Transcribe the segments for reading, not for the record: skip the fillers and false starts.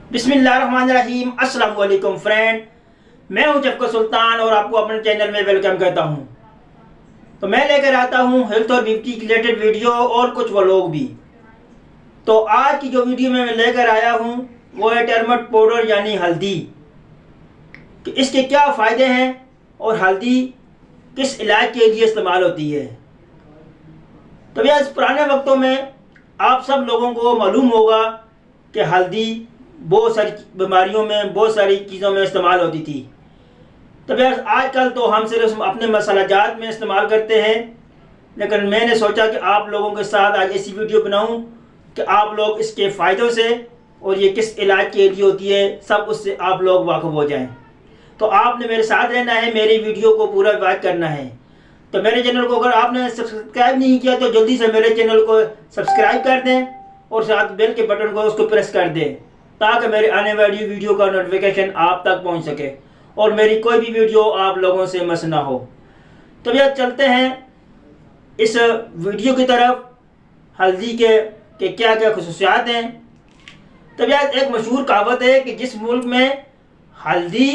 बिस्मिल्लाहिर्रहमानिर्रहीम। अस्सलाम वालेकुम फ्रेंड, मैं हूं जफकर सुल्तान और आपको अपने चैनल में वेलकम करता हूं। तो मैं लेकर आता हूं हेल्थ और ब्यूटी रिलेटेड वीडियो और कुछ व्लॉग भी। तो आज की जो वीडियो मैं लेकर आया हूं वो है टर्मरिक पाउडर यानी हल्दी, कि इसके क्या फ़ायदे हैं और हल्दी किस इलाज के लिए इस्तेमाल होती है। तो भैया पुराने वक्तों में आप सब लोगों को मालूम होगा कि हल्दी बहुत सारी बीमारियों में, बहुत सारी चीज़ों में इस्तेमाल होती थी। तो भैया आजकल तो हम सिर्फ अपने मसालाजात में इस्तेमाल करते हैं, लेकिन मैंने सोचा कि आप लोगों के साथ आज ऐसी वीडियो बनाऊं कि आप लोग इसके फ़ायदों से और ये किस इलाज के लिए होती है सब उससे आप लोग वाकिफ़ हो जाएं। तो आपने मेरे साथ रहना है, मेरी वीडियो को पूरा वॉच करना है। तो मेरे चैनल को अगर आपने सब्सक्राइब नहीं किया तो जल्दी से मेरे चैनल को सब्सक्राइब कर दें और साथ बेल के बटन को उसको प्रेस कर दें ताकि मेरे आने वाली वीडियो का नोटिफिकेशन आप तक पहुंच सके और मेरी कोई भी वीडियो आप लोगों से मिस ना हो। तो भैया चलते हैं इस वीडियो की तरफ। हल्दी के क्या क्या खसूसियात हैं। तो भैया एक मशहूर कहावत है कि जिस मुल्क में हल्दी,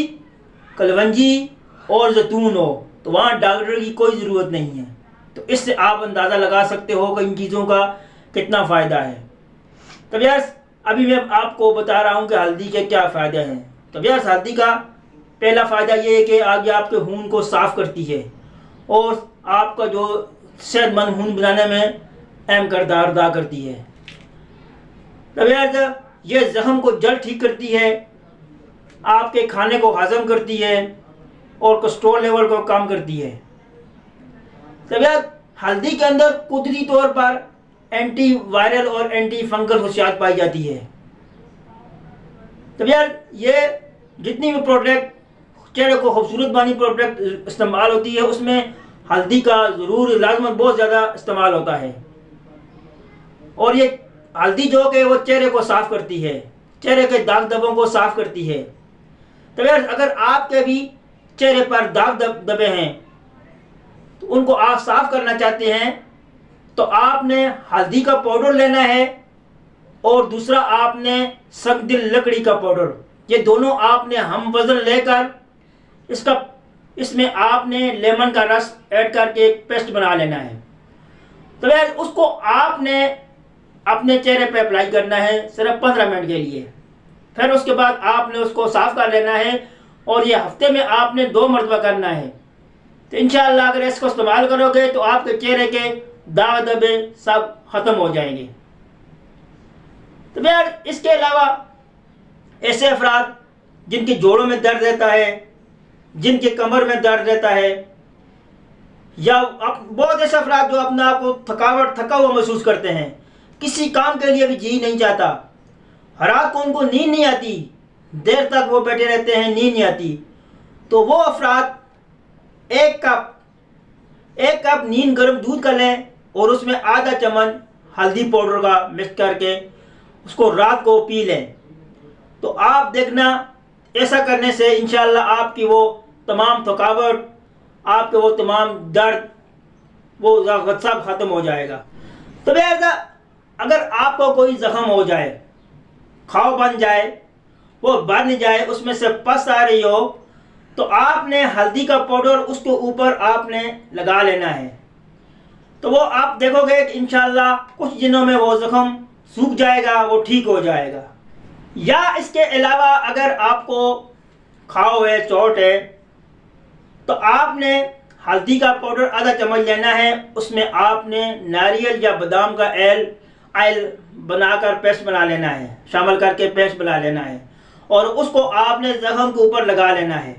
कलवंजी और जैतून हो तो वहाँ डॉक्टर की कोई ज़रूरत नहीं है। तो इससे आप अंदाज़ा लगा सकते हो कि इन चीज़ों का कितना फ़ायदा है। तो भैया अभी मैं आपको बता रहा हूँ कि हल्दी के क्या फ़ायदे हैं। तो भैया हल्दी का पहला फ़ायदा ये है कि आगे आपके खून को साफ़ करती है और आपका जो सेहतमंद खून बनाने में अहम किरदार अदा करती है। तो भैया ये ज़ख्म को जल्द ठीक करती है, आपके खाने को हज़म करती है और कोलेस्ट्रॉल लेवल को कम करती है। तो भैया हल्दी के अंदर कुदरती तौर पर एंटी वायरल और एंटी फंगल खसूसियात पाई जाती है। तो भैया ये जितनी भी प्रोडक्ट चेहरे को खूबसूरत बनाने प्रोडक्ट इस्तेमाल होती है उसमें हल्दी का ज़रूर लाजमन बहुत ज़्यादा इस्तेमाल होता है। और ये हल्दी जो है वो चेहरे को साफ़ करती है, चेहरे के दाग धब्बों को साफ़ करती है। तो भैया अगर आपके भी चेहरे पर दाग धब्बे हैं तो उनको आप साफ़ करना चाहते हैं तो आपने हल्दी का पाउडर लेना है और दूसरा आपने सगदिल लकड़ी का पाउडर, ये दोनों आपने हम वज़न लेकर इसमें आपने लेमन का रस ऐड करके एक पेस्ट बना लेना है। तो भैया उसको आपने अपने चेहरे पे अप्लाई करना है सिर्फ 15 मिनट के लिए। फिर उसके बाद आपने उसको साफ़ कर लेना है और ये हफ्ते में आपने 2 मरतबा करना है। तो इंशाअल्लाह अगर इसको इस्तेमाल करोगे तो आपके चेहरे के दाग धब्बे सब ख़त्म हो जाएंगे। तो भैया इसके अलावा ऐसे अफराद जिनके जोड़ों में दर्द रहता है, जिनके कमर में दर्द रहता है, या बहुत ऐसे अफराद जो अपने आप को थका हुआ महसूस करते हैं, किसी काम के लिए भी जी नहीं चाहता, रात को उनको नींद नहीं आती, देर तक वो बैठे रहते हैं, नींद नहीं आती, तो वो अफराद एक कप नीम गर्म दूध का लें और उसमें आधा चम्मच हल्दी पाउडर का मिक्स करके उसको रात को पी लें। तो आप देखना ऐसा करने से इंशाअल्लाह आपकी वो तमाम थकावट, आपके वो तमाम दर्द वो सब ख़त्म हो जाएगा। तो भैया अगर आपको कोई ज़ख्म हो जाए, खाव बन जाए, वो बन जाए, उसमें से पस आ रही हो, तो आपने हल्दी का पाउडर उसके ऊपर आपने लगा लेना है। तो वो आप देखोगे कि इंशाअल्लाह कुछ दिनों में वो ज़ख्म सूख जाएगा, वो ठीक हो जाएगा। या इसके अलावा अगर आपको खाव है, चोट है, तो आपने हल्दी का पाउडर आधा चम्मच लेना है, उसमें आपने नारियल या बादाम का ऑयल बनाकर पेस्ट बना लेना है, शामिल करके पेस्ट बना लेना है और उसको आपने ज़ख्म के ऊपर लगा लेना है।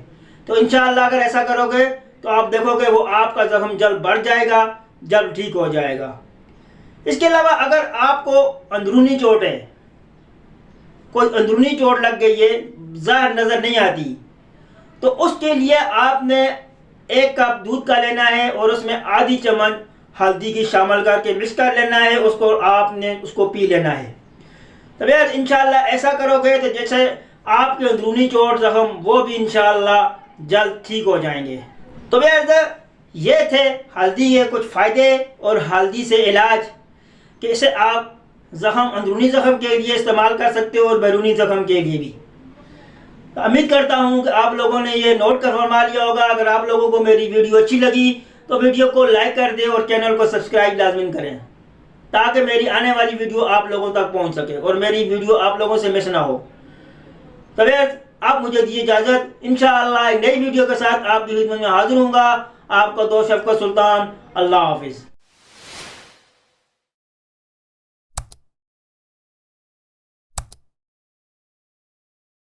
तो इंशाअल्लाह अगर ऐसा करोगे तो आप देखोगे वो आपका ज़ख्म जल्द बढ़ जाएगा, जल्द ठीक हो जाएगा। इसके अलावा अगर आपको अंदरूनी चोट है, कोई अंदरूनी चोट लग गई है, ज़ाहिर नज़र नहीं आती, तो उसके लिए आपने 1 कप दूध का लेना है और उसमें आधी चम्मच हल्दी की शामिल करके मिक्स कर लेना है, उसको आपने उसको पी लेना है। तो भैया इंशाअल्लाह ऐसा करोगे तो जैसे आपके अंदरूनी चोट ज़ख्म वो भी इंशाअल्लाह जल्द ठीक हो जाएंगे। तो भैया ये थे हल्दी के कुछ फ़ायदे और हल्दी से इलाज कि इसे आप ज़ख़म अंदरूनी ज़ख़म के लिए इस्तेमाल कर सकते हो और बैरूनी ज़ख़म के लिए भी। तो उम्मीद करता हूँ कि आप लोगों ने ये नोट कर फरमा लिया होगा। अगर आप लोगों को मेरी वीडियो अच्छी लगी तो वीडियो को लाइक कर दें और चैनल को सब्सक्राइब लाजमी करें, ताकि मेरी आने वाली वीडियो आप लोगों तक पहुँच सके और मेरी वीडियो आप लोगों से मिस ना हो। तो फिर आप मुझे दीजिए इजाज़त। इंशाअल्लाह एक नई वीडियो के साथ आपकी खिदमत में हाजिर हूँगा। आपका दोस्त शफकत सुल्तान। अल्लाह हाफिज़।